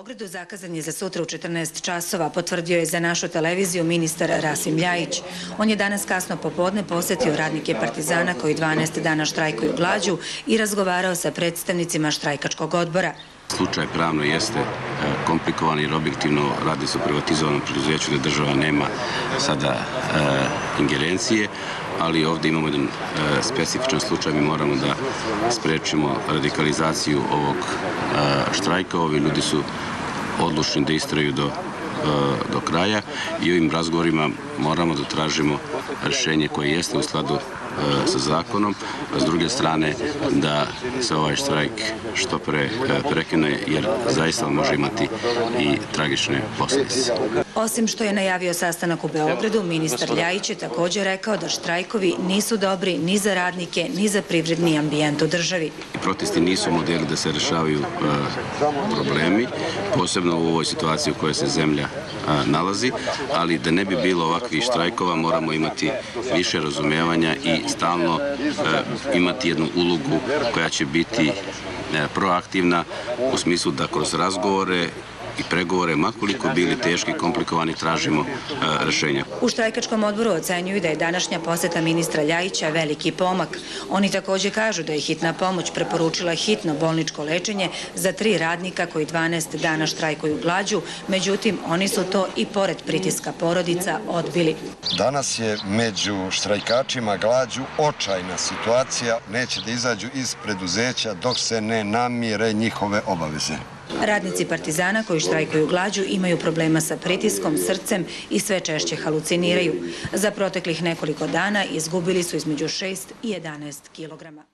Beogradu zakazan je za sutra u 14 časova, potvrdio je za našu televiziju ministar Rasim Ljajić. On je danas kasno popodne posetio radnike Partizana koji 12 dana štrajkuju glađu i razgovarao sa predstavnicima štrajkačkog odbora. Slučaj pravno jeste komplikovan jer objektivno radi se o privatizovanom preduzeću gde država nema sada ingerencije, ali ovdje imamo jedan specifičan slučaj, mi moramo da sprečimo radikalizaciju ovog štrajka. Ovi ljudi su odlučni da istraju do kraja i ovim razgovorima moramo da tražimo rešenje koje jeste u skladu sa zakonom, a s druge strane da se ovaj štrajk što pre prekine jer zaista može imati i tragične posljedice. Osim što je najavio sastanak u Beogradu, ministar Ljajić je također rekao da štrajkovi nisu dobri ni za radnike, ni za privredni ambijent u državi. Protesti nisu modeli da se rešavaju problemi, posebno u ovoj situaciji u kojoj se zemlja nalazi, ali da ne bi bilo ovakvih štrajkova moramo imati više razumevanja i stalno imati jednu ulogu koja će biti proaktivna u smislu da kroz razgovore i pregovore, makoliko bili teški i komplikovani, tražimo rešenja. U štrajkačkom odboru ocenjuju da je današnja poseta ministra Ljajića veliki pomak. Oni također kažu da je hitna pomoć preporučila hitno bolničko lečenje za 3 radnika koji 12 dana štrajkuju glađu, međutim oni su to i pored pritiska porodica odbili. Danas je među štrajkačima glađu očajna situacija, neće da izađu iz preduzeća dok se ne namire njihove obaveze. Radnici Partizana koji štrajkuju glađu imaju problema sa pritiskom, srcem i sve češće haluciniraju. Za proteklih nekoliko dana izgubili su između 6 i 11 kilograma.